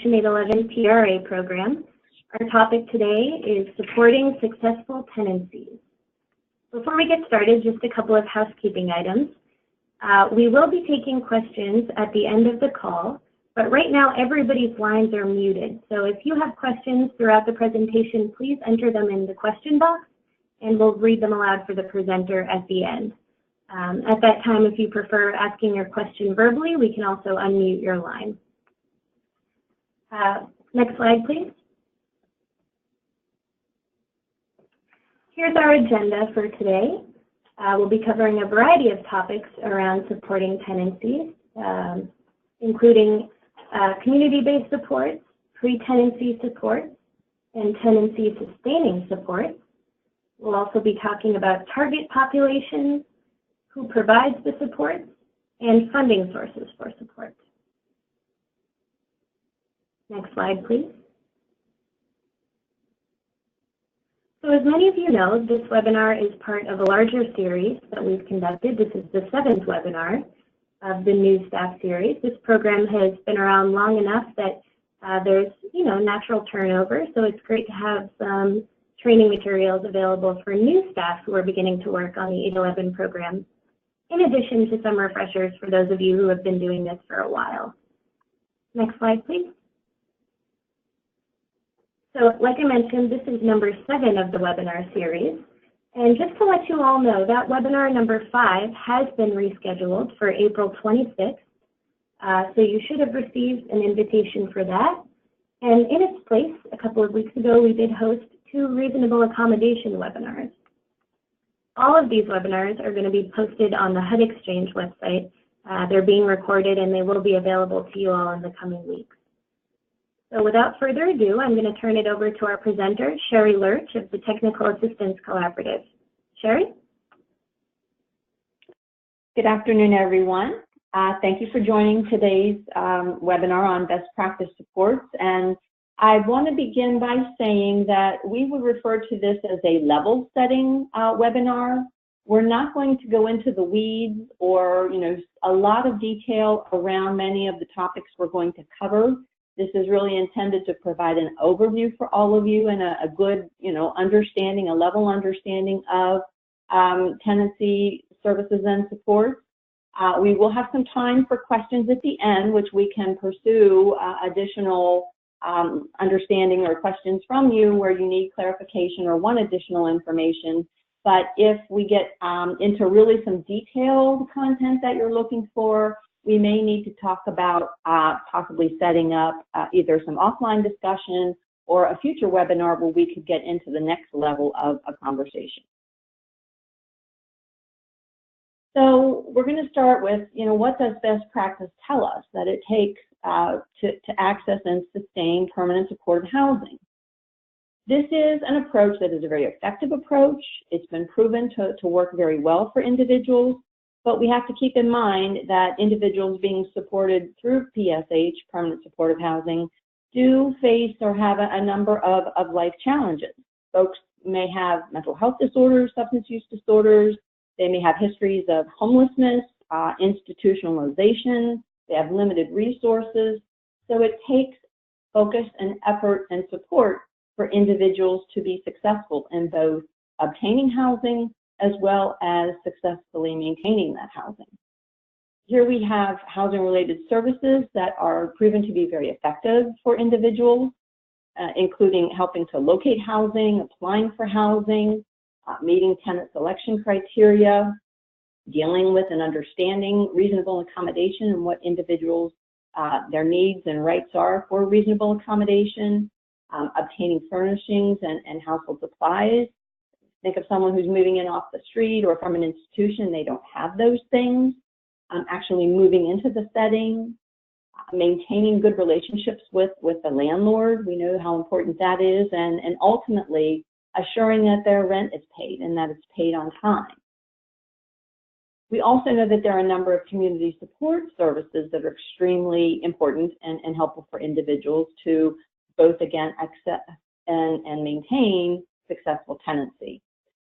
Section 811 PRA program. Our topic today is supporting successful tenancies. Before we get started, just a couple of housekeeping items. We will be taking questions at the end of the call, but right now everybody's lines are muted. So if you have questions throughout the presentation, please enter them in the question box and we'll read them aloud for the presenter at the end. At that time, if you prefer asking your question verbally, we can also unmute your line. Next slide, please. Here's our agenda for today. We'll be covering a variety of topics around supporting tenancies, including community-based support, pre-tenancy support, and tenancy sustaining support. We'll also be talking about target populations, who provides the support, and funding sources for support. Next slide, please. So as many of you know, this webinar is part of a larger series that we've conducted. This is the 7th webinar of the new staff series. This program has been around long enough that there's, natural turnover, so it's great to have some training materials available for new staff who are beginning to work on the 811 program, in addition to some refreshers for those of you who have been doing this for a while. Next slide, please. So, like I mentioned, this is number 7 of the webinar series. And just to let you all know, that webinar number 5 has been rescheduled for April 26th. So you should have received an invitation for that. And in its place, a couple of weeks ago, we did host 2 reasonable accommodation webinars. All of these webinars are going to be posted on the HUD Exchange website. They're being recorded and they will be available to you all in the coming weeks. So without further ado, I'm going to turn it over to our presenter, Sherry Lurch of the Technical Assistance Collaborative. Sherry? Good afternoon, everyone. Thank you for joining today's webinar on best practice supports. And I want to begin by saying that we would refer to this as a level setting webinar. We're not going to go into the weeds or, a lot of detail around many of the topics we're going to cover. This is really intended to provide an overview for all of you and a good, understanding, a level understanding of tenancy services and supports. We will have some time for questions at the end, which we can pursue additional understanding or questions from you where you need clarification or want additional information. But if we get into really some detailed content that you're looking for, we may need to talk about possibly setting up either some offline discussion or a future webinar where we could get into the next level of a conversation. So we're going to start with, what does best practice tell us that it takes to access and sustain permanent supportive housing? This is an approach that is a very effective approach. It's been proven to work very well for individuals, but we have to keep in mind that individuals being supported through PSH, permanent supportive housing, do face or have a number of life challenges. Folks may have mental health disorders, substance use disorders. They may have histories of homelessness, institutionalization. They have limited resources. So it takes focus and effort and support for individuals to be successful in both obtaining housing as well as successfully maintaining that housing. Here we have housing-related services that are proven to be very effective for individuals, including helping to locate housing, applying for housing, meeting tenant selection criteria, dealing with and understanding reasonable accommodation and what individuals, their needs and rights are for reasonable accommodation, obtaining furnishings and household supplies. Think of someone who's moving in off the street or from an institution, they don't have those things. Actually moving into the setting, maintaining good relationships with the landlord. We know how important that is, and ultimately assuring that their rent is paid and that it's paid on time. We also know that there are a number of community support services that are extremely important and helpful for individuals to both, again, access and maintain successful tenancy.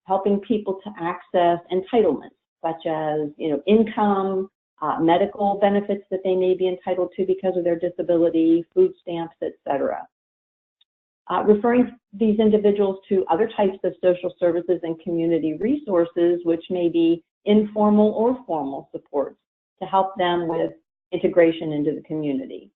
Helping people to access entitlements such as, income, medical benefits that they may be entitled to because of their disability, food stamps, etc. Referring these individuals to other types of social services and community resources, which may be informal or formal supports to help them with integration into the community.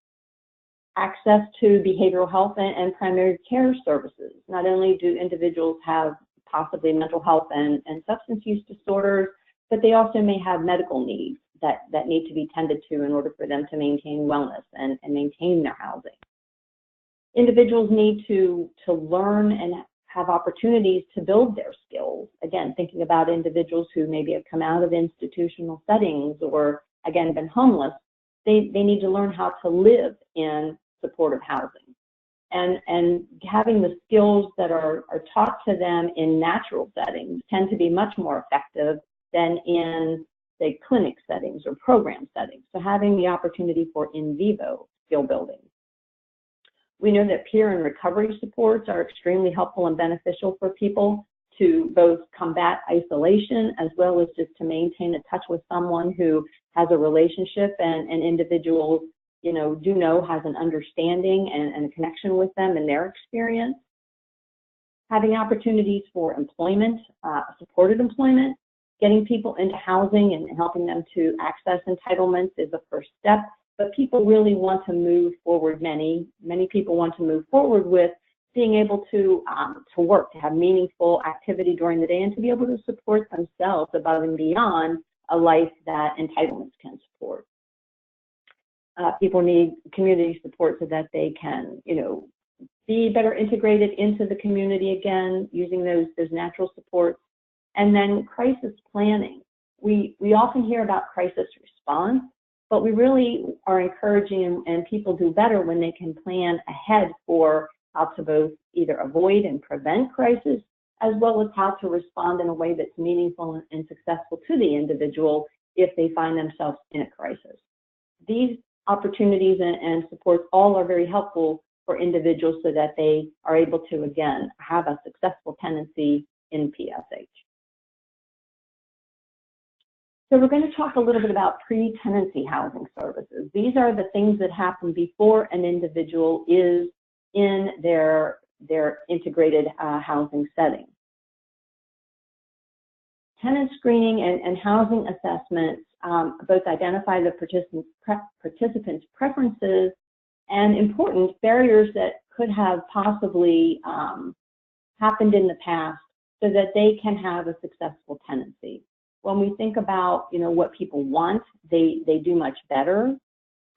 Access to behavioral health and primary care services. Not only do individuals have possibly mental health and substance use disorders, but they also may have medical needs that need to be tended to in order for them to maintain wellness and maintain their housing. Individuals need to learn and have opportunities to build their skills. Again, thinking about individuals who maybe have come out of institutional settings or, again, been homeless, they need to learn how to live in supportive housing. And having the skills that are taught to them in natural settings tend to be much more effective than in, say, clinic settings or program settings. So having the opportunity for in vivo skill building. We know that peer and recovery supports are extremely helpful and beneficial for people to both combat isolation as well as just to maintain a touch with someone who has a relationship and individuals, do know has an understanding and a connection with them and their experience. Having opportunities for employment, supported employment, getting people into housing and helping them to access entitlements is the first step. But people really want to move forward. Many people want to move forward with being able to work, to have meaningful activity during the day, and to be able to support themselves above and beyond a life that entitlements can support. People need community support so that they can, be better integrated into the community again, using those natural supports. And then crisis planning. We often hear about crisis response, but we really are encouraging, and people do better when they can plan ahead for how to both either avoid and prevent crisis, as well as how to respond in a way that's meaningful and successful to the individual if they find themselves in a crisis. These opportunities and supports all are very helpful for individuals so that they are able to, again, have a successful tenancy in PSH. So we're going to talk a little bit about pre-tenancy housing services. These are the things that happen before an individual is in their integrated housing setting. Tenant screening and housing assessments both identify the participants' preferences and important barriers that could have possibly happened in the past so that they can have a successful tenancy. When we think about, what people want, they do much better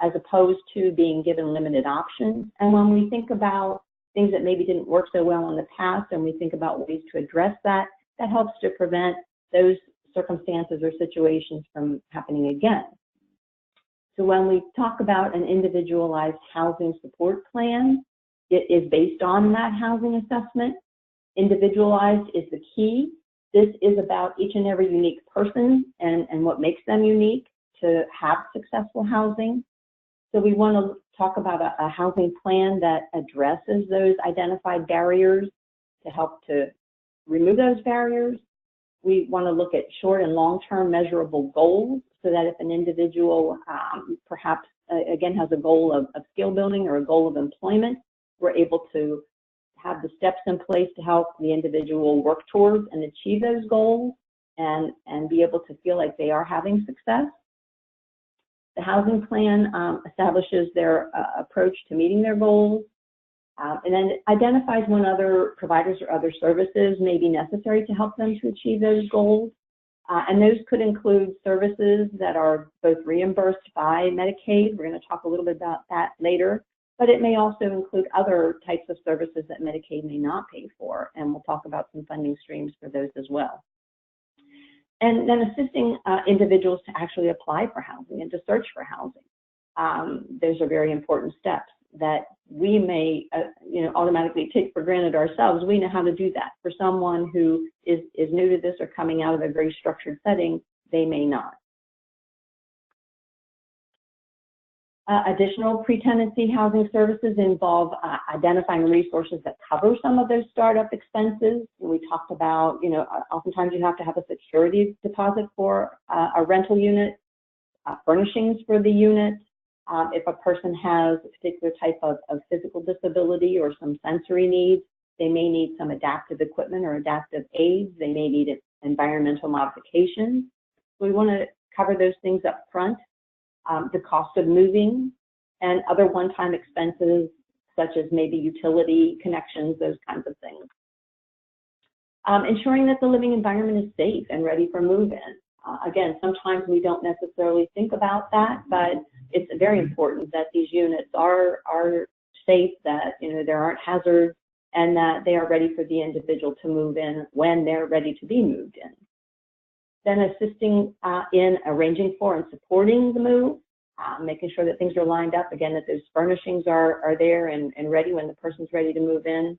as opposed to being given limited options. And when we think about things that maybe didn't work so well in the past and we think about ways to address that, that helps to prevent those circumstances or situations from happening again. So when we talk about an individualized housing support plan, it is based on that housing assessment. Individualized is the key. This is about each and every unique person and what makes them unique to have successful housing. So we want to talk about a housing plan that addresses those identified barriers to help to remove those barriers. We want to look at short and long-term measurable goals so that if an individual perhaps, again, has a goal of skill building or a goal of employment, we're able to have the steps in place to help the individual work towards and achieve those goals and be able to feel like they are having success. The housing plan establishes their approach to meeting their goals and then identifies when other providers or other services may be necessary to help them to achieve those goals. And those could include services that are both reimbursed by Medicaid. We're going to talk a little bit about that later. But it may also include other types of services that Medicaid may not pay for, and we'll talk about some funding streams for those as well. And then assisting individuals to actually apply for housing and to search for housing. Those are very important steps that we may automatically take for granted ourselves. We know how to do that. For someone who is new to this or coming out of a very structured setting, they may not. Additional pre-tenancy housing services involve identifying resources that cover some of those startup expenses. We talked about, oftentimes you have to have a security deposit for a rental unit. furnishings for the unit. If a person has a particular type of physical disability or some sensory needs, they may need some adaptive equipment or adaptive aids. They may need environmental modifications. So we want to cover those things up front. The cost of moving and other one-time expenses, such as maybe utility connections, those kinds of things. Ensuring that the living environment is safe and ready for move-in. Again, sometimes we don't necessarily think about that, but it's very important that these units are safe, that there aren't hazards, and that they are ready for the individual to move in when they're ready to be moved in. Then assisting in arranging for and supporting the move, making sure that things are lined up, again, that those furnishings are there and ready when the person's ready to move in.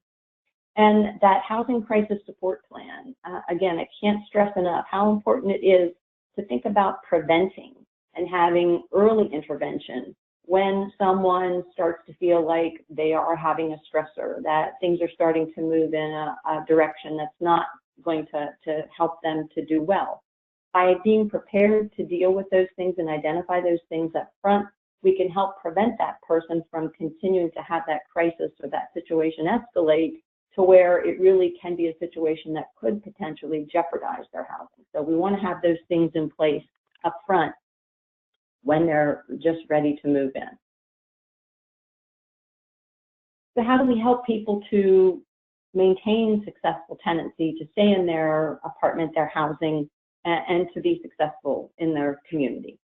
And that housing crisis support plan. Again, I can't stress enough how important it is to think about preventing and having early intervention when someone starts to feel like they are having a stressor, that things are starting to move in a direction that's not going to help them to do well. By being prepared to deal with those things and identify those things up front, we can help prevent that person from continuing to have that crisis or that situation escalate to where it really can be a situation that could potentially jeopardize their housing. So we want to have those things in place up front when they're just ready to move in. So how do we help people to maintain successful tenancy, to stay in their apartment, their housing, and to be successful in their community?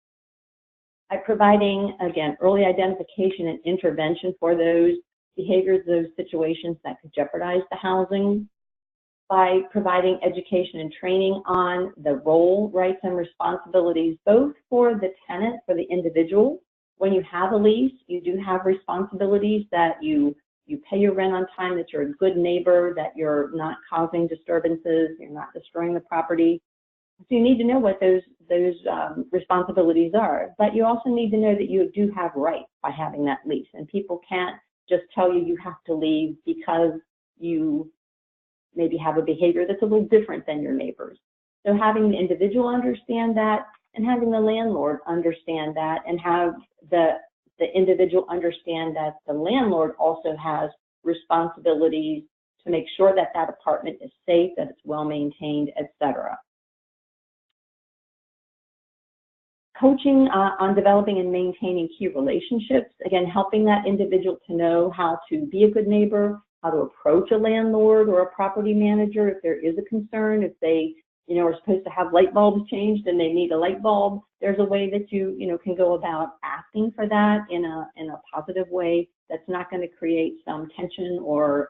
By providing, again, early identification and intervention for those behaviors, those situations that could jeopardize the housing, by providing education and training on the role, rights, and responsibilities, both for the tenant, for the individual. When you have a lease, you do have responsibilities that you pay your rent on time, that you're a good neighbor, that you're not causing disturbances, you're not destroying the property. So you need to know what those responsibilities are, but you also need to know that you do have rights by having that lease, and people can't just tell you you have to leave because you maybe have a behavior that's a little different than your neighbors. So having the individual understand that, and having the landlord understand that, and have the individual understand that the landlord also has responsibilities to make sure that that apartment is safe, that it's well maintained, etc. Coaching on developing and maintaining key relationships, again, helping that individual to know how to be a good neighbor, how to approach a landlord or a property manager if there is a concern, if they are supposed to have light bulbs changed and they need a light bulb. There's a way that you can go about asking for that in a positive way that's not going to create some tension or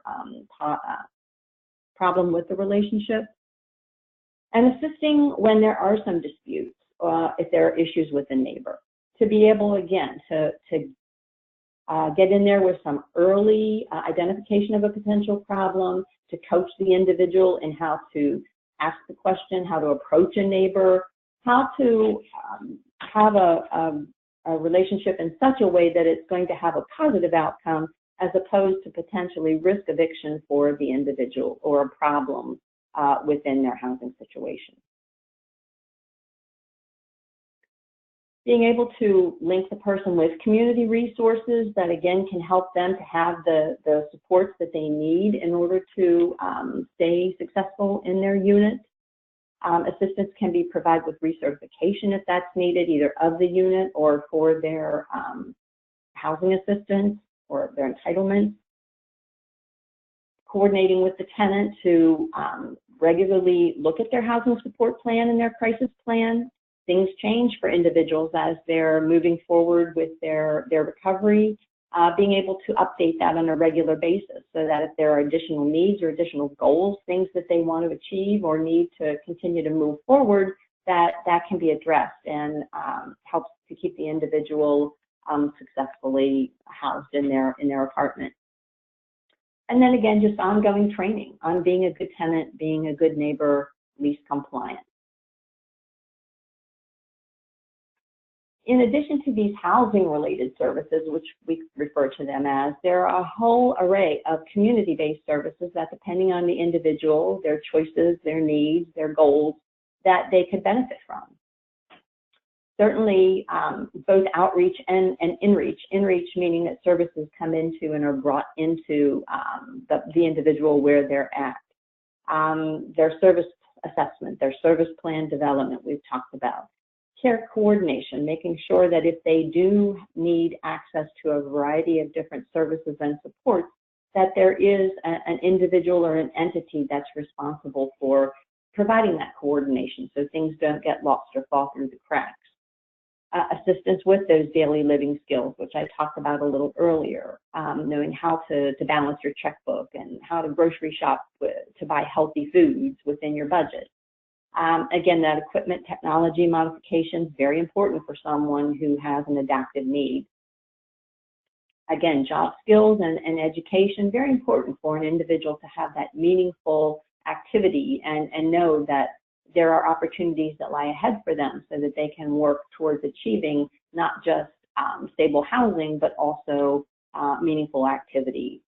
problem with the relationship. And assisting when there are some disputes, if there are issues with the neighbor, to be able, again, to get in there with some early identification of a potential problem, to coach the individual in how to ask the question, how to approach a neighbor, how to have a relationship in such a way that it's going to have a positive outcome, as opposed to potentially risk eviction for the individual or a problem within their housing situation. Being able to link the person with community resources that, again, can help them to have the supports that they need in order to stay successful in their unit. Assistance can be provided with recertification if that's needed, either of the unit or for their housing assistance or their entitlements. Coordinating with the tenant to regularly look at their housing support plan and their crisis plan. Things change for individuals as they're moving forward with their recovery, being able to update that on a regular basis so that if there are additional needs or additional goals, things that they want to achieve or need to continue to move forward, that can be addressed and helps to keep the individual successfully housed in their apartment. And then again, just ongoing training on being a good tenant, being a good neighbor, lease compliant. In addition to these housing-related services, which we refer to them as, there are a whole array of community-based services that, depending on the individual, their choices, their needs, their goals, that they could benefit from. Certainly, both outreach and inreach. Inreach meaning that services come into and are brought into the individual where they're at. Their service assessment, their service plan development we've talked about. Care coordination, making sure that if they do need access to a variety of different services and supports, that there is an individual or an entity that's responsible for providing that coordination so things don't get lost or fall through the cracks. Assistance with those daily living skills, which I talked about a little earlier, knowing how to balance your checkbook and how to grocery shop to buy healthy foods within your budget. Again, that equipment technology modification is very important for someone who has an adaptive need. Again, job skills and education, very important for an individual to have that meaningful activity and know that there are opportunities that lie ahead for them so that they can work towards achieving not just stable housing, but also meaningful activity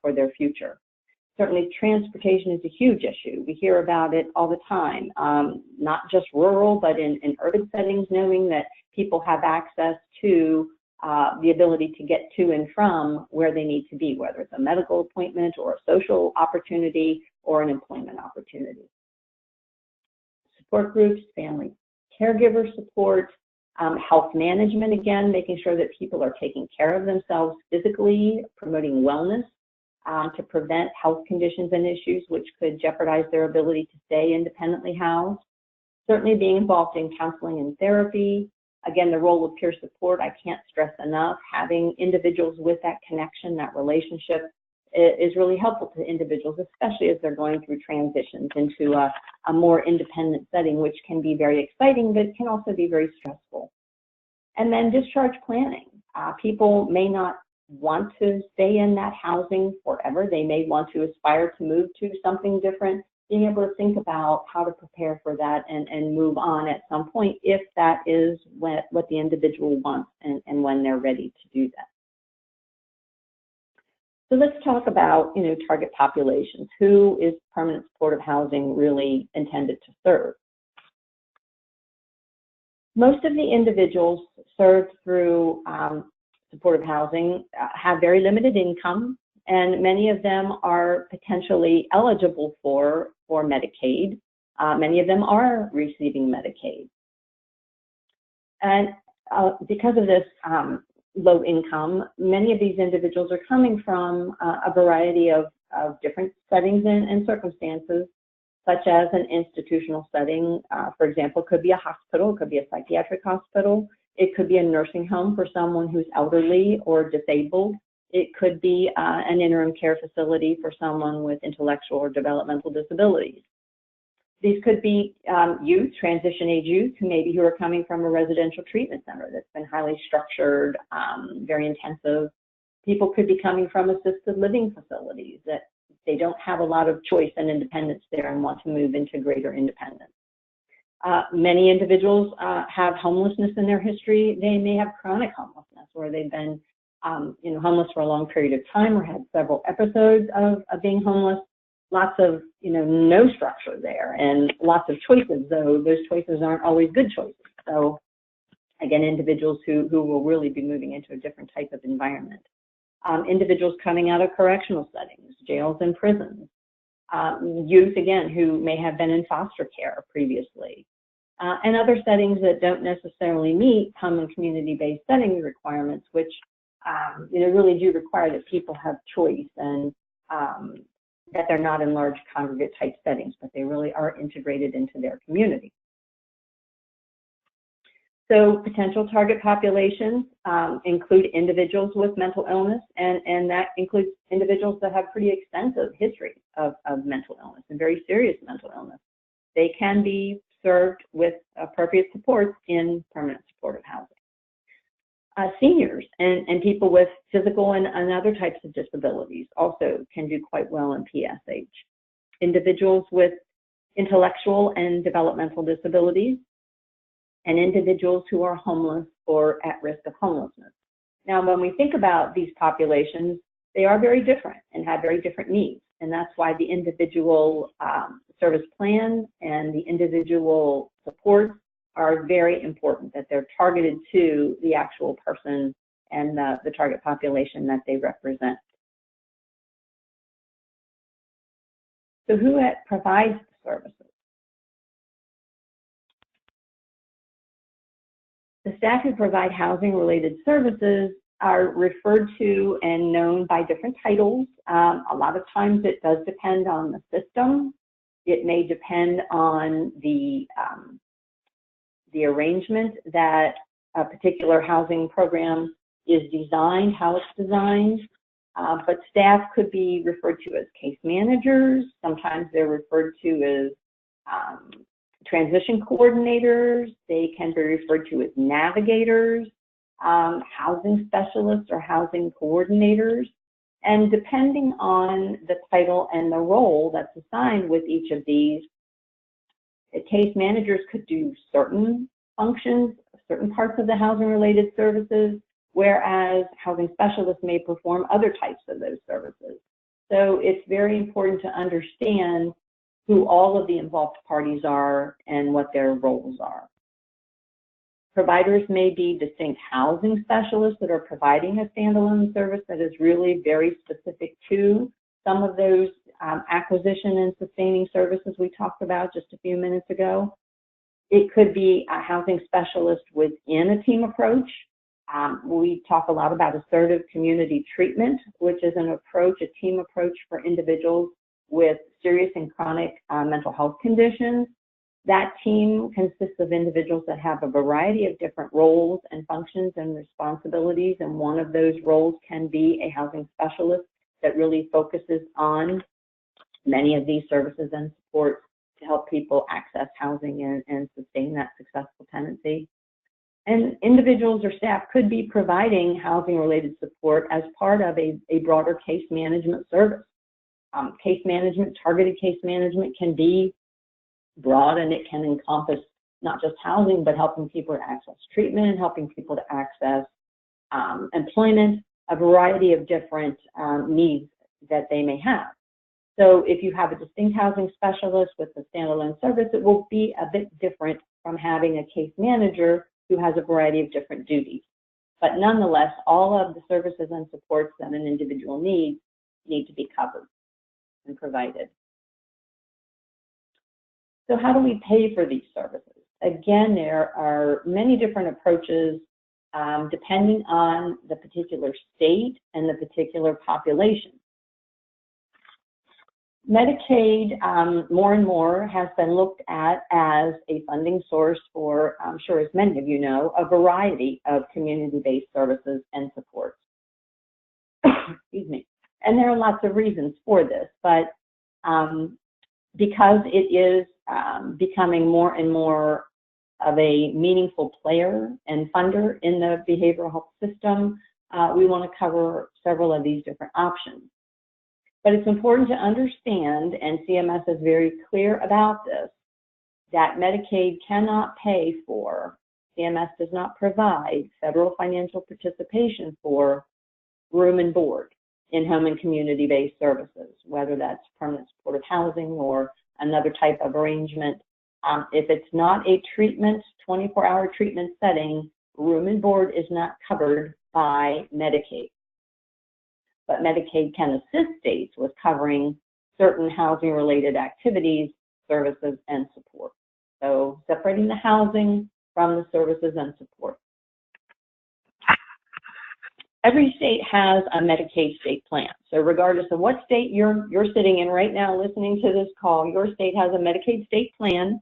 for their future. Certainly, transportation is a huge issue. We hear about it all the time, not just rural, but in urban settings, knowing that people have access to the ability to get to and from where they need to be, whether it's a medical appointment or a social opportunity or an employment opportunity. Support groups, family caregiver support, health management, again, making sure that people are taking care of themselves physically, promoting wellness to prevent health conditions and issues which could jeopardize their ability to stay independently housed. Certainly being involved in counseling and therapy. Again, the role of peer support, I can't stress enough. Having individuals with that connection, that relationship is really helpful to individuals, especially as they're going through transitions into a more independent setting, which can be very exciting, but can also be very stressful. And then discharge planning. People may not want to stay in that housing forever. They may want to aspire to move to something different. Being able to think about how to prepare for that and move on at some point if that is what the individual wants and when they're ready to do that. So let's talk about, target populations. Who is permanent supportive housing really intended to serve? Most of the individuals served through supportive housing have very limited income, and many of them are potentially eligible for Medicaid. Many of them are receiving Medicaid. And because of this low income, many of these individuals are coming from a variety of different settings and circumstances, such as an institutional setting. For example, it could be a hospital, it could be a psychiatric hospital, it could be a nursing home for someone who's elderly or disabled. It could be an interim care facility for someone with intellectual or developmental disabilities. These could be youth, transition age youth, who are coming from a residential treatment center that's been highly structured, very intensive. People could be coming from assisted living facilities that they don't have a lot of choice and independence there and want to move into greater independence. Many individuals have homelessness in their history. They may have chronic homelessness where they've been homeless for a long period of time or had several episodes of being homeless. Lots of, no structure there and lots of choices, though those choices aren't always good choices. So again, individuals who will really be moving into a different type of environment. Individuals coming out of correctional settings, jails and prisons. Youth, again, who may have been in foster care previously. And other settings that don't necessarily meet common community-based setting requirements, which really do require that people have choice and that they're not in large congregate type settings, but they really are integrated into their community. So potential target populations include individuals with mental illness, and that includes individuals that have pretty extensive history of mental illness and very serious mental illness. They can be served with appropriate supports in permanent supportive housing. Seniors and people with physical and other types of disabilities also can do quite well in PSH. Individuals with intellectual and developmental disabilities, and individuals who are homeless or at risk of homelessness. Now, when we think about these populations, they are very different and have very different needs, and that's why the individual service plan and the individual supports are very important, that they're targeted to the actual person and the target population that they represent. So who provides the services? The staff who provide housing-related services are referred to and known by different titles. A lot of times it does depend on the system. It may depend on the arrangement that a particular housing program is designed, how it's designed. But staff could be referred to as case managers. Sometimes they're referred to as transition coordinators. They can be referred to as navigators, housing specialists, or housing coordinators. And depending on the title and the role that's assigned with each of these, case managers could do certain functions, certain parts of the housing-related services, whereas housing specialists may perform other types of those services. So it's very important to understand who all of the involved parties are and what their roles are. Providers may be distinct housing specialists that are providing a standalone service that is really very specific to some of those acquisition and sustaining services we talked about just a few minutes ago. It could be a housing specialist within a team approach. We talk a lot about assertive community treatment, which is an approach, a team approach for individuals with serious and chronic mental health conditions. That team consists of individuals that have a variety of different roles and functions and responsibilities, and one of those roles can be a housing specialist that really focuses on many of these services and supports to help people access housing and sustain that successful tenancy. And individuals or staff could be providing housing-related support as part of a broader case management service. Case management, targeted case management can be broad, and it can encompass not just housing, but helping people to access treatment, helping people to access employment, a variety of different needs that they may have. So if you have a distinct housing specialist with a standalone service, it will be a bit different from having a case manager who has a variety of different duties. But nonetheless, all of the services and supports that an individual needs need to be covered and provided. So how do we pay for these services? Again, there are many different approaches depending on the particular state and the particular population. Medicaid, more and more, has been looked at as a funding source for, I'm sure as many of you know, a variety of community-based services and supports. Excuse me. And there are lots of reasons for this, but because it is becoming more and more of a meaningful player and funder in the behavioral health system, we want to cover several of these different options. But it's important to understand, and CMS is very clear about this, that Medicaid cannot pay for, CMS does not provide federal financial participation for room and board in home and community-based services, whether that's permanent supportive housing or another type of arrangement. If it's not a treatment, 24-hour treatment setting, room and board is not covered by Medicaid. But Medicaid can assist states with covering certain housing-related activities, services, and support. So separating the housing from the services and support. Every state has a Medicaid state plan. So regardless of what state you're sitting in right now listening to this call, your state has a Medicaid state plan,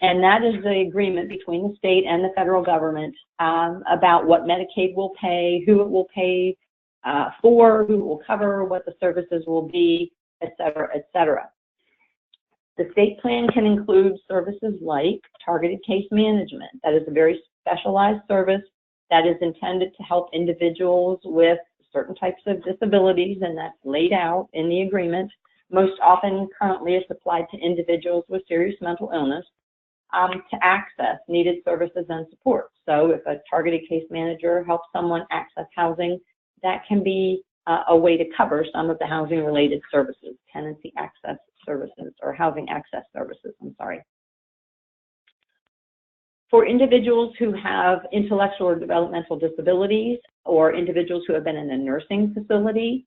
and that is the agreement between the state and the federal government about what Medicaid will pay, who it will pay for, who it will cover, what the services will be, et cetera, et cetera. The state plan can include services like targeted case management. That is a very specialized service that is intended to help individuals with certain types of disabilities, and that's laid out in the agreement. Most often, currently, it's applied to individuals with serious mental illness to access needed services and support. So if a targeted case manager helps someone access housing, that can be a way to cover some of the housing-related services, tenancy access services, or housing access services, I'm sorry. For individuals who have intellectual or developmental disabilities or individuals who have been in a nursing facility,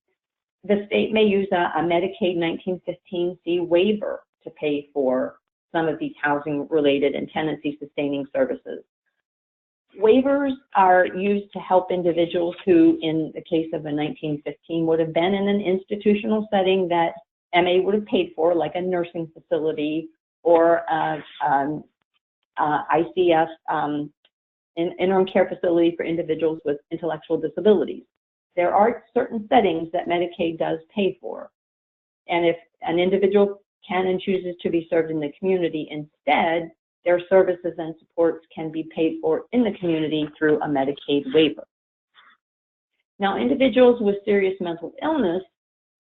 the state may use a Medicaid 1915C waiver to pay for some of these housing-related and tenancy-sustaining services. Waivers are used to help individuals who, in the case of a 1915, would have been in an institutional setting that MA would have paid for, like a nursing facility or ICF, interim care facility for individuals with intellectual disabilities. There are certain settings that Medicaid does pay for. And if an individual can and chooses to be served in the community instead, their services and supports can be paid for in the community through a Medicaid waiver. Now, individuals with serious mental illness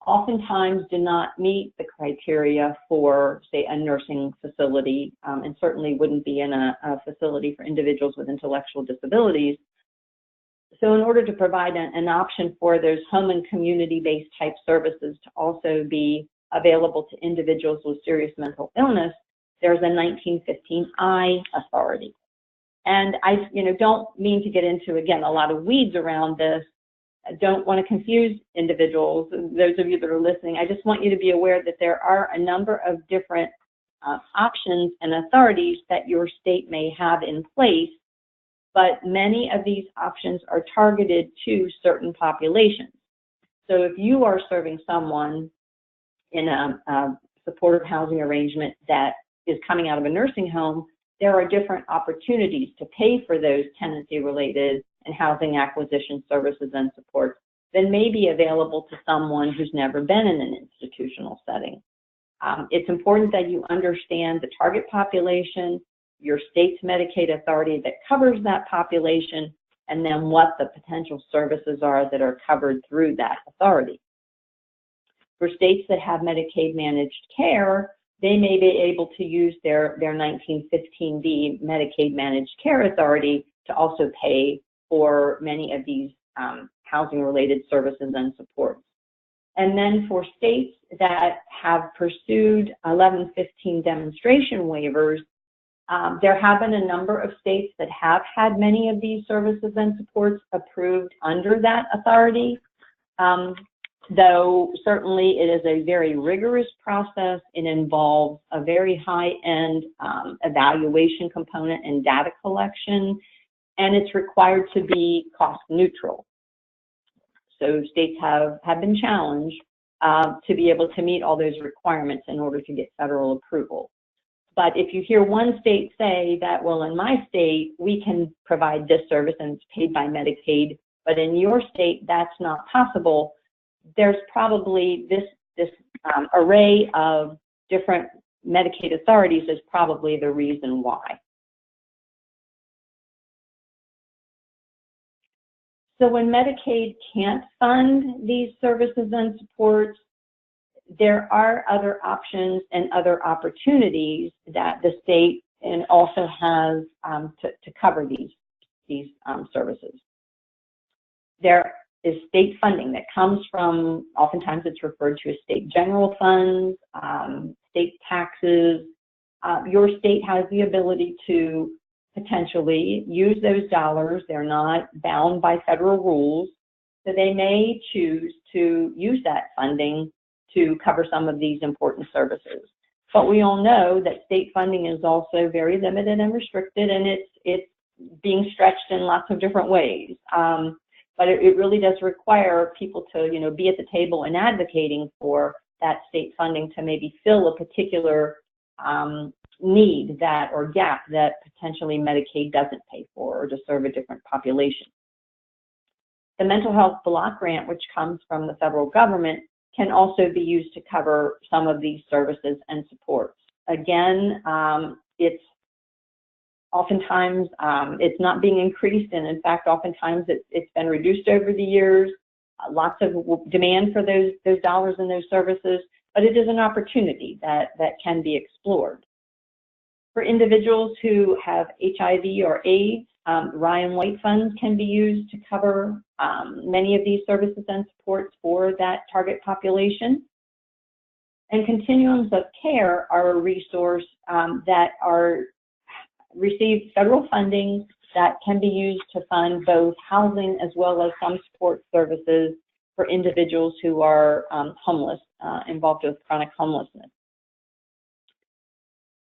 oftentimes do not meet the criteria for, say, a nursing facility, and certainly wouldn't be in a facility for individuals with intellectual disabilities. So in order to provide an option for those home and community-based type services to also be available to individuals with serious mental illness, there's a 1915I authority. And I don't mean to get into, again, a lot of weeds around this. I don't want to confuse individuals, those of you that are listening. I just want you to be aware that there are a number of different options and authorities that your state may have in place, but many of these options are targeted to certain populations. So if you are serving someone in a supportive housing arrangement that is coming out of a nursing home, there are different opportunities to pay for those tenancy-related and housing acquisition services and supports than may be available to someone who's never been in an institutional setting. It's important that you understand the target population, your state's Medicaid authority that covers that population, and then what the potential services are that are covered through that authority. For states that have Medicaid managed care, they may be able to use their 1915D Medicaid managed care authority to also pay for many of these housing-related services and supports. And then for states that have pursued 1115 demonstration waivers, there have been a number of states that have had many of these services and supports approved under that authority, though certainly it is a very rigorous process. It involves a very high-end evaluation component and data collection, and it's required to be cost neutral. So states have been challenged to be able to meet all those requirements in order to get federal approval. But if you hear one state say that, well, in my state, we can provide this service and it's paid by Medicaid, but in your state, that's not possible, there's probably this array of different Medicaid authorities is probably the reason why. So when Medicaid can't fund these services and supports, there are other options and other opportunities that the state and also has to cover these services. There is state funding that comes from, oftentimes it's referred to as state general funds, state taxes. Your state has the ability to potentially use those dollars. They're not bound by federal rules, so they may choose to use that funding to cover some of these important services. But we all know that state funding is also very limited and restricted, and it's being stretched in lots of different ways. But it really does require people to be at the table and advocating for that state funding to maybe fill a particular need or gap that potentially Medicaid doesn't pay for, or to serve a different population. The mental health block grant, which comes from the federal government, can also be used to cover some of these services and supports. Again, it's oftentimes it's not being increased, and in fact, oftentimes it's been reduced over the years. Lots of demand for those dollars and those services, but it is an opportunity that can be explored. For individuals who have HIV or AIDS, Ryan White funds can be used to cover many of these services and supports for that target population. And continuums of care are a resource that are receive federal funding that can be used to fund both housing as well as some support services for individuals who are homeless, involved with chronic homelessness.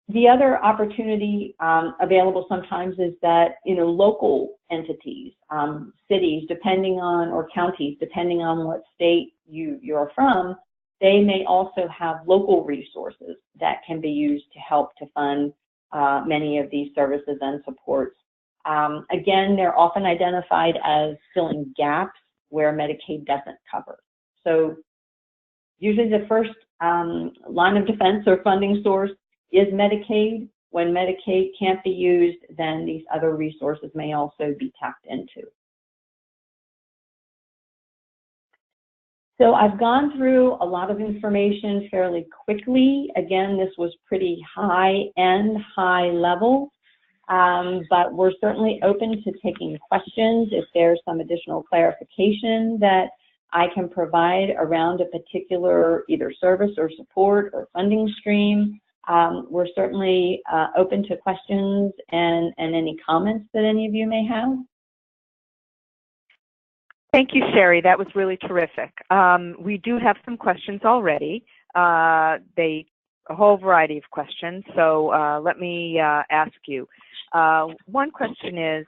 The other opportunity available sometimes is that, local entities, cities, depending on, or counties, depending on what state you're from, they may also have local resources that can be used to help to fund many of these services and supports. Again, they're often identified as filling gaps where Medicaid doesn't cover. So usually the first line of defense or funding source is Medicaid. When Medicaid can't be used, then these other resources may also be tapped into. So I've gone through a lot of information fairly quickly. Again, this was pretty high-end, high-level, but we're certainly open to taking questions if there's some additional clarification that I can provide around a particular either service or support or funding stream. We're certainly open to questions and any comments that any of you may have. Thank you, Sherry. That was really terrific. We do have some questions already. A whole variety of questions. So let me ask you. One question is,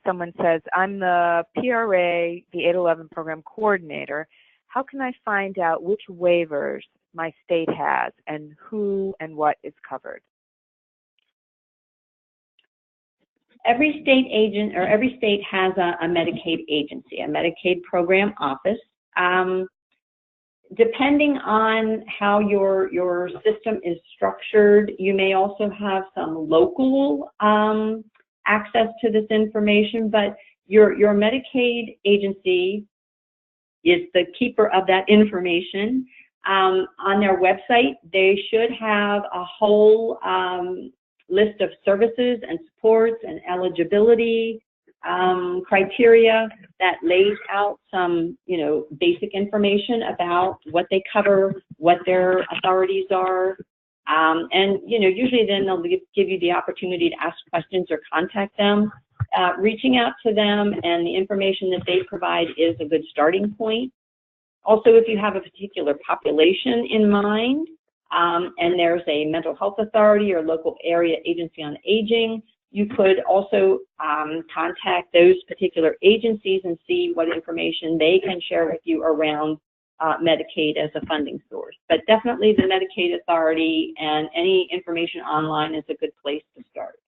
someone says, I'm the PRA, the 811 program coordinator. How can I find out which waivers my state has and who and what is covered? Every state agent, or every state has a Medicaid agency, a Medicaid program office. Depending on how your system is structured, you may also have some local access to this information, but your Medicaid agency is the keeper of that information. On their website, they should have a whole list of services and supports and eligibility criteria that lays out some, basic information about what they cover, what their authorities are, and usually then they'll give you the opportunity to ask questions or contact them. Reaching out to them and the information that they provide is a good starting point. Also, if you have a particular population in mind, and there's a mental health authority or local area agency on aging, you could also contact those particular agencies and see what information they can share with you around Medicaid as a funding source. But definitely the Medicaid Authority and any information online is a good place to start.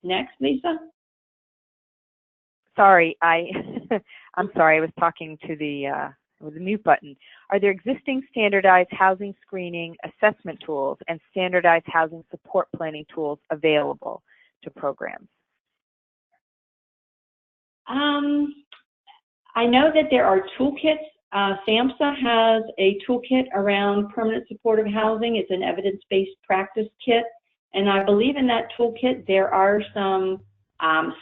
Next, Lisa. Sorry, I'm sorry, I was talking to with the mute button. Are there existing standardized housing screening assessment tools and standardized housing support planning tools available to programs? I know that there are toolkits. SAMHSA has a toolkit around permanent supportive housing. It's an evidence-based practice kit. And I believe in that toolkit there are some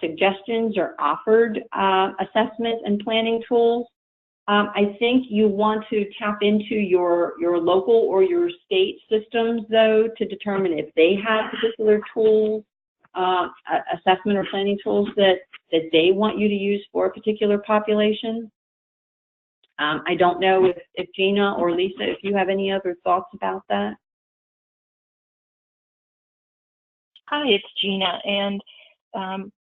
suggestions or offered assessment and planning tools. I think you want to tap into your local or your state systems, though, to determine if they have particular tools, assessment or planning tools that they want you to use for a particular population. I don't know if Gina or Lisa, if you have any other thoughts about that. Hi, it's Gina, and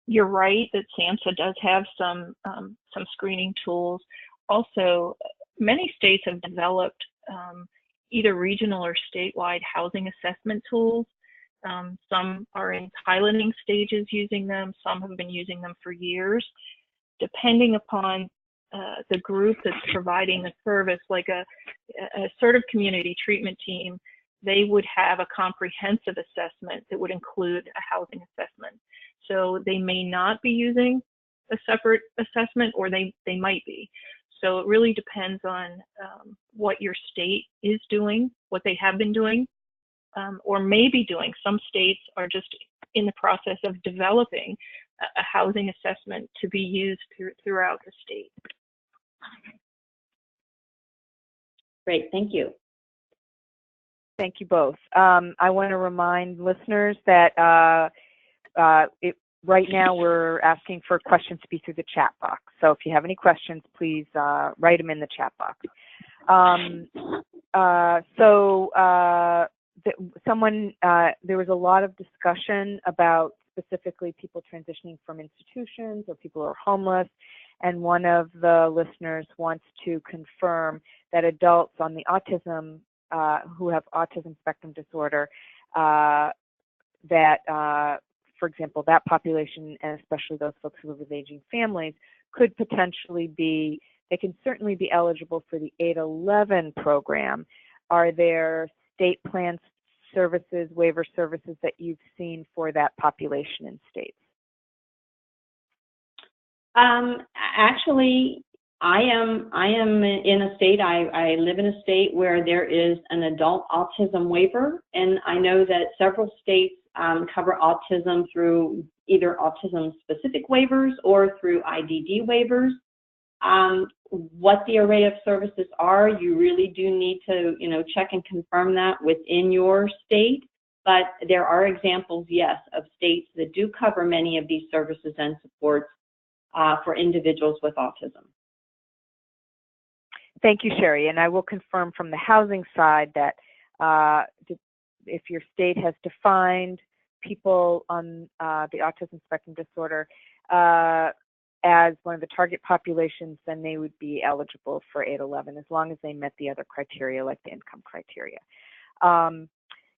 you're right that SAMHSA does have some screening tools. Also, many states have developed either regional or statewide housing assessment tools. Some are in piloting stages using them. Some have been using them for years. Depending upon the group that's providing the service, like a assertive community treatment team, they would have a comprehensive assessment that would include a housing assessment. So they may not be using a separate assessment, or they might be. So it really depends on what your state is doing, what they have been doing, or may be doing. Some states are just in the process of developing a housing assessment to be used throughout the state. Great, thank you. Thank you both. I want to remind listeners that right now we're asking for questions to be through the chat box. So if you have any questions, please write them in the chat box. There was a lot of discussion about specifically people transitioning from institutions or people who are homeless, and one of the listeners wants to confirm that adults on the autism who have autism spectrum disorder, for example, that population, and especially those folks who live with aging families, could potentially be, they can certainly be eligible for the 811 program. Are there state plan services, waiver services that you've seen for that population in states? Actually, I am in a state, I live in a state where there is an adult autism waiver, and I know that several states cover autism through either autism-specific waivers or through IDD waivers. What the array of services are, you really do need to, check and confirm that within your state, but there are examples, yes, of states that do cover many of these services and supports for individuals with autism. Thank you, Sherry. And I will confirm from the housing side that if your state has defined people on the autism spectrum disorder as one of the target populations, then they would be eligible for 811 as long as they met the other criteria, like the income criteria.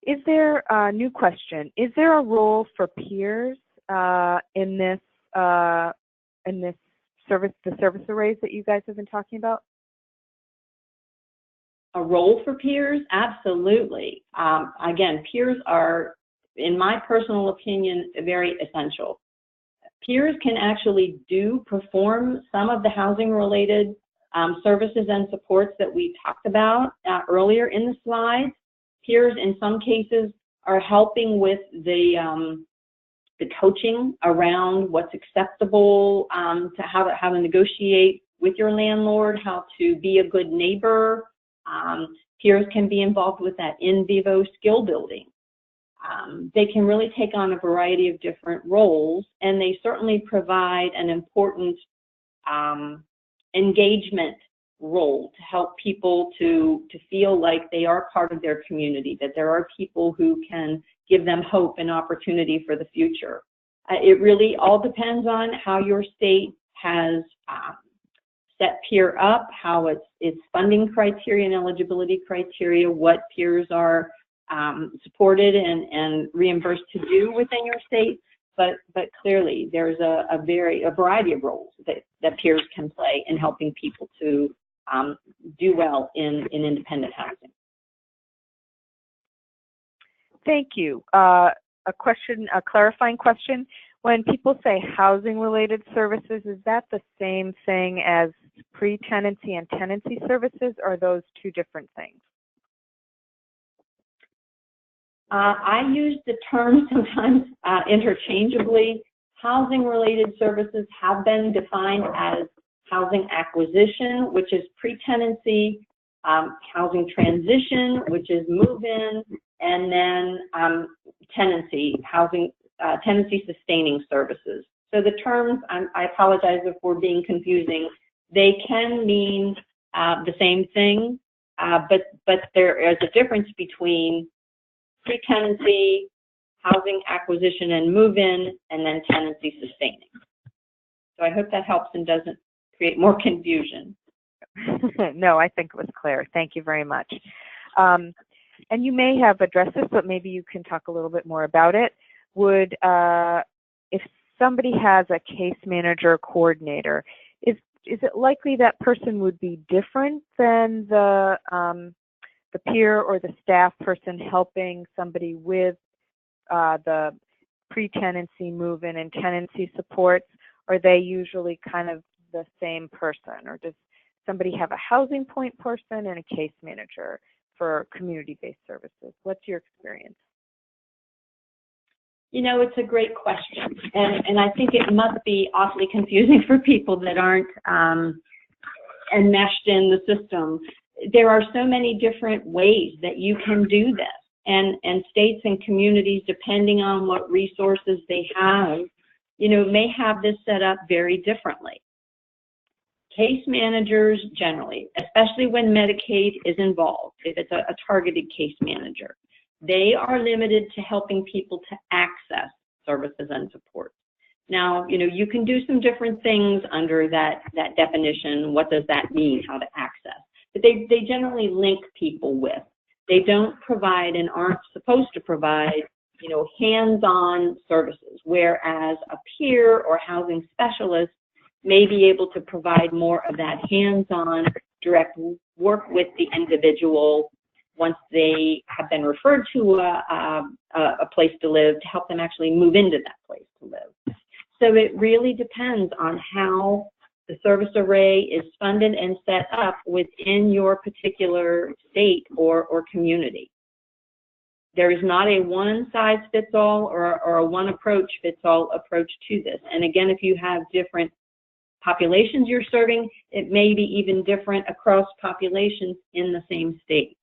Is there a new question? Is there a role for peers in this service, the service arrays that you guys have been talking about? A role for peers? Absolutely. Again, peers are, in my personal opinion, very essential. Peers can actually perform some of the housing-related services and supports that we talked about earlier in the slides. Peers, in some cases, are helping with the coaching around what's acceptable, to how to negotiate with your landlord, how to be a good neighbor. Peers can be involved with that in vivo skill building. They can really take on a variety of different roles, and they certainly provide an important engagement role to help people to feel like they are part of their community, that there are people who can give them hope and opportunity for the future. It really all depends on how your state has set peer up, how its funding criteria and eligibility criteria, what peers are supported and reimbursed to do within your state, but clearly there's a variety of roles that peers can play in helping people to do well in independent housing. Thank you. A clarifying question. When people say housing-related services, is that the same thing as pre-tenancy and tenancy services, or are those two different things? I use the term sometimes interchangeably. Housing-related services have been defined as housing acquisition, which is pre-tenancy, housing transition, which is move-in, and then tenancy, tenancy sustaining services. So the terms, I apologize if we're being confusing, they can mean the same thing, but there is a difference between pre-tenancy, housing acquisition and move-in, and then tenancy sustaining. So I hope that helps and doesn't create more confusion. No, I think it was clear. Thank you very much. And you may have addressed this, but maybe you can talk a little bit more about it. Would, if somebody has a case manager or coordinator, is it likely that person would be different than the peer or the staff person helping somebody with the pre-tenancy move-in and tenancy supports? Are they usually kind of the same person, or does somebody have a housing point person and a case manager for community-based services? What's your experience? You know, it's a great question, and I think it must be awfully confusing for people that aren't enmeshed in the system. there are so many different ways that you can do this. And states and communities, depending on what resources they have, you know, may have this set up very differently. Case managers generally, especially when Medicaid is involved, if it's a targeted case manager, they are limited to helping people to access services and support. Now, you know, you can do some different things under that definition. What does that mean, how to access? But they generally link people with. They don't provide and aren't supposed to provide, you know, hands-on services, whereas a peer or housing specialist may be able to provide more of that hands-on direct work with the individual once they have been referred to a place to live, to help them actually move into that place to live. So it really depends on how the service array is funded and set up within your particular state or community. There is not a one-size-fits-all or a one-approach-fits-all approach to this. And again, if you have different populations you're serving, it may be even different across populations in the same state.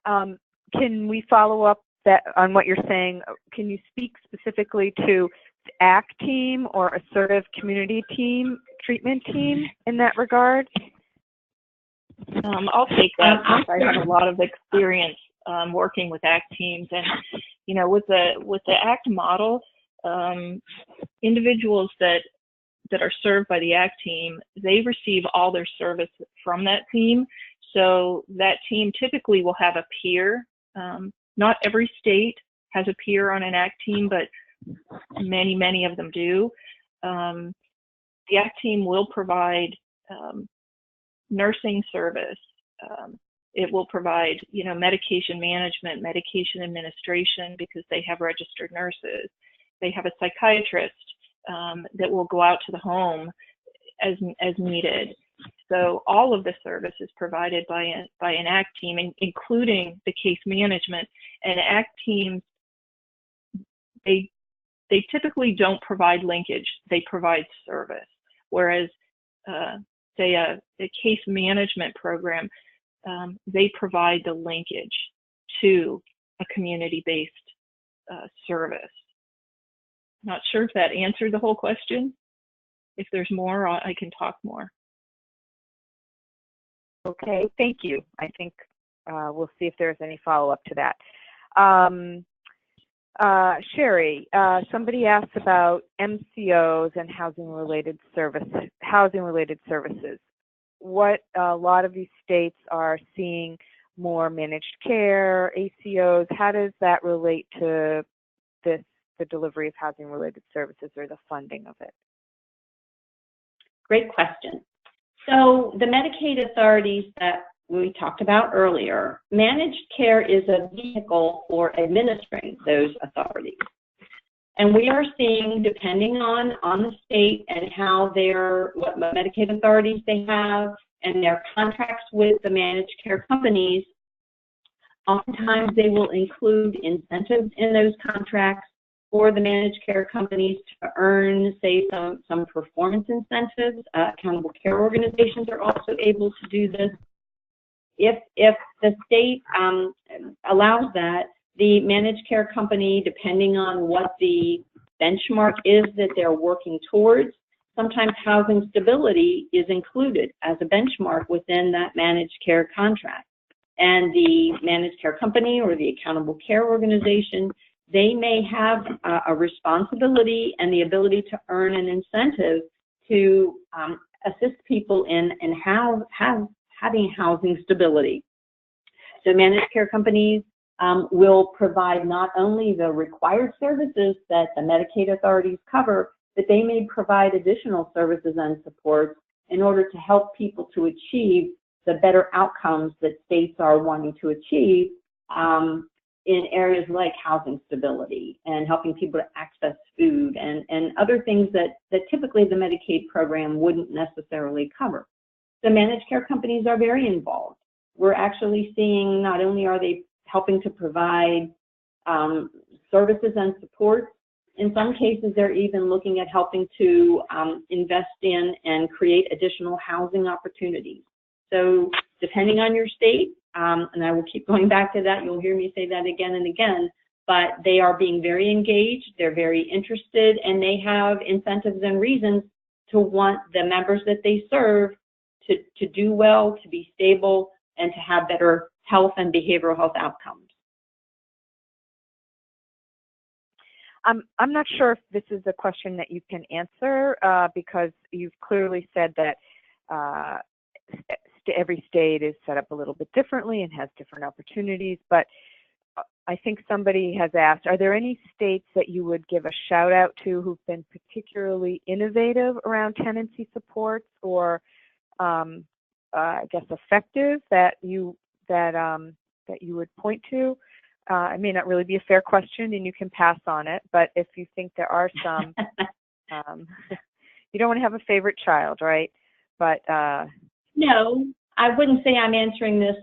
Can we follow up on what you're saying? Can you speak specifically to the ACT team or assertive community team, treatment team in that regard? I'll take that since I have a lot of experience working with ACT teams. And, you know, with the ACT model, individuals that are served by the ACT team, they receive all their service from that team. So that team typically will have a peer. Not every state has a peer on an ACT team, but many of them do. The ACT team will provide nursing service. It will provide, you know, medication management, medication administration, because they have registered nurses. They have a psychiatrist that will go out to the home as needed. So all of the service is provided by an ACT team, including the case management. And ACT teams, they typically don't provide linkage, they provide service. Whereas, say a case management program, they provide the linkage to a community-based service. Not sure if that answered the whole question. If there's more, I can talk more. Okay, thank you. I think we'll see if there's any follow-up to that. Sherry, somebody asked about MCOs and housing-related services. What a lot of these states are seeing more managed care, ACOs. How does that relate to the delivery of housing-related services or the funding of it? Great question. So the Medicaid authorities that we talked about earlier, managed care is a vehicle for administering those authorities. And we are seeing, depending on the state and what Medicaid authorities they have and their contracts with the managed care companies, oftentimes they will include incentives in those contracts for the managed care companies to earn, say, some performance incentives. Accountable care organizations are also able to do this. If the state allows that, the managed care company, depending on what the benchmark is that they're working towards, sometimes housing stability is included as a benchmark within that managed care contract. And the managed care company or the accountable care organization, they may have a responsibility and the ability to earn an incentive to assist people in having housing stability. So managed care companies will provide not only the required services that the Medicaid authorities cover, but they may provide additional services and supports in order to help people to achieve the better outcomes that states are wanting to achieve in areas like housing stability and helping people to access food and other things that typically the Medicaid program wouldn't necessarily cover. The managed care companies are very involved. We're actually seeing not only are they helping to provide services and support, In some cases, they're even looking at helping to invest in and create additional housing opportunities. So depending on your state, and I will keep going back to that, you'll hear me say that again and again, but they are being very engaged, they're very interested, and they have incentives and reasons to want the members that they serve to do well, to be stable, and to have better health and behavioral health outcomes. I'm not sure if this is a question that you can answer because you've clearly said that every state is set up a little bit differently and has different opportunities, but I think somebody has asked, are there any states that you would give a shout out to who've been particularly innovative around tenancy supports or I guess effective that you would point to? It may not really be a fair question and you can pass on it, but if you think there are some, you don't want to have a favorite child, right? But no, I wouldn't say I'm answering this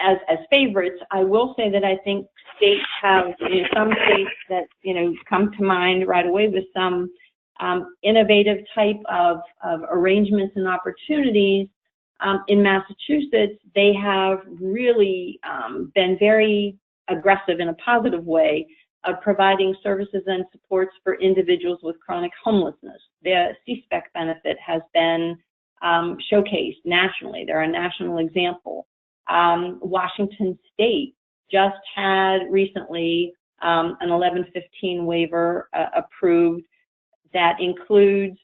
as favorites. I will say that I think states have, some states that, come to mind right away with some innovative type of arrangements and opportunities. In Massachusetts, they have really been very aggressive in a positive way of providing services and supports for individuals with chronic homelessness. The CSPEC benefit has been showcased nationally. They're a national example. Washington State just had recently an 1115 waiver approved that includes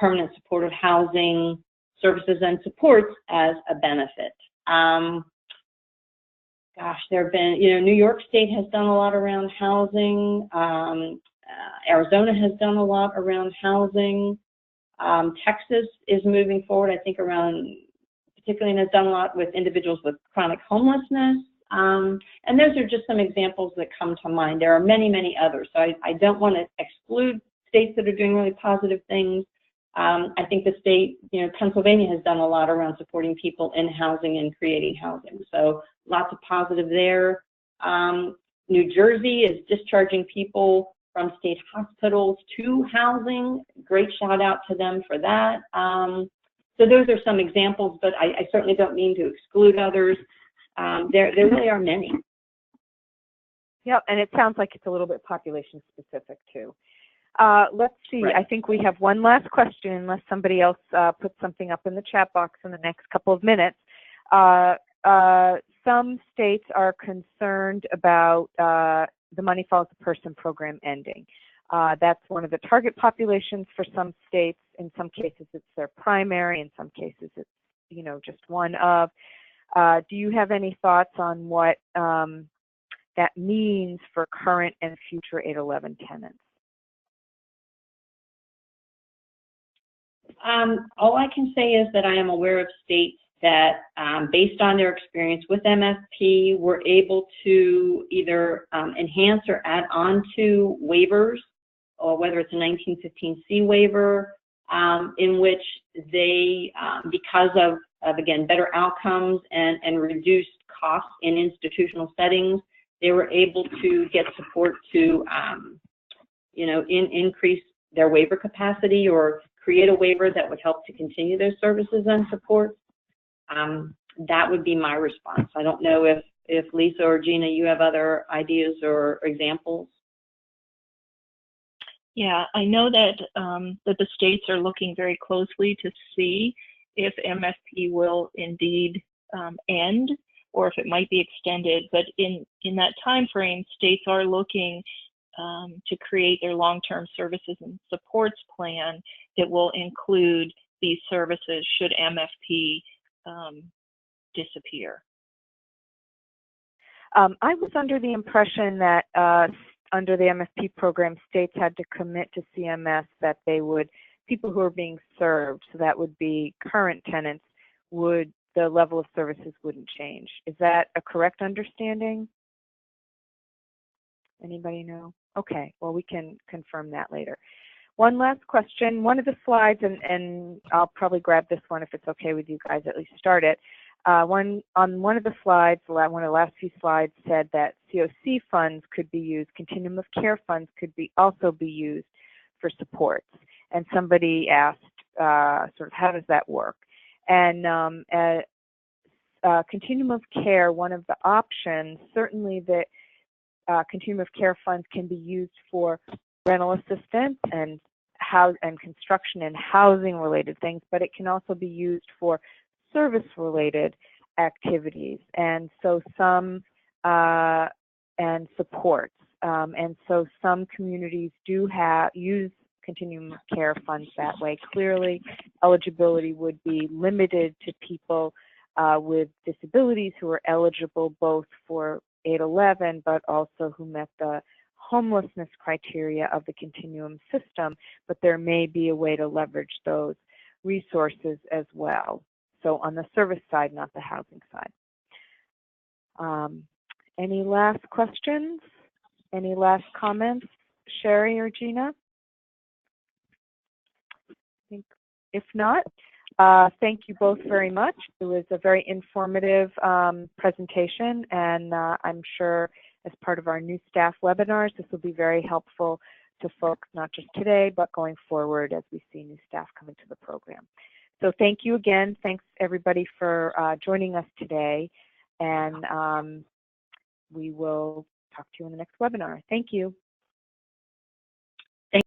permanent supportive housing services and supports as a benefit. There have been, New York State has done a lot around housing. Arizona has done a lot around housing. Texas is moving forward, I think, particularly, and has done a lot with individuals with chronic homelessness. And those are just some examples that come to mind. There are many, many others. So I don't want to exclude states that are doing really positive things. I think the state, Pennsylvania has done a lot around supporting people in housing and creating housing. So lots of positive there. New Jersey is discharging people from state hospitals to housing. Great shout out to them for that. So those are some examples, but I certainly don't mean to exclude others. There really are many. Yep, and it sounds like it's a little bit population specific too. Let's see, right. I think we have one last question unless somebody else puts something up in the chat box in the next couple of minutes. Some states are concerned about the Money Follows the Person program ending. That's one of the target populations for some states. In some cases, it's their primary. In some cases, it's just one of. Do you have any thoughts on what that means for current and future 811 tenants? All I can say is that I am aware of states that, based on their experience with MFP, were able to either enhance or add on to waivers, or whether it's a 1915C waiver, in which they, because of again, better outcomes and reduced costs in institutional settings, they were able to get support to, increase their waiver capacity or create a waiver that would help to continue those services and supports. That would be my response. I don't know if Lisa or Gina, you have other ideas or examples. Yeah, I know that that the states are looking very closely to see if MFP will indeed end or if it might be extended. But in that time frame, states are looking to create their long-term services and supports plan that will include these services should MFP disappear. I was under the impression that under the MFP program, states had to commit to CMS that they would, people who are being served, so that would be current tenants, the level of services wouldn't change. Is that a correct understanding? Anybody know? Okay, well, we can confirm that later. One last question. One of the slides, and I'll probably grab this one if it's okay with you guys, at least start it. on one of the slides, one of the last few slides said that COC funds could be used, continuum of care funds could also be used for supports. And somebody asked, sort of, how does that work? And continuum of care, one of the options, certainly that continuum of care funds can be used for rental assistance and construction and housing related things, but it can also be used for service related activities, and so some and supports, and so some communities do use continuum of care funds that way. Clearly, eligibility would be limited to people with disabilities who are eligible both for 811, but also who met the homelessness criteria of the continuum system, but there may be a way to leverage those resources as well. So on the service side, not the housing side. Any last questions? Any last comments, Sherry or Gina? If not, thank you both very much. It was a very informative presentation, and I'm sure as part of our new staff webinars, this will be very helpful to folks, not just today, but going forward as we see new staff come into the program. So thank you again. Thanks everybody for joining us today, and we will talk to you in the next webinar. Thank you.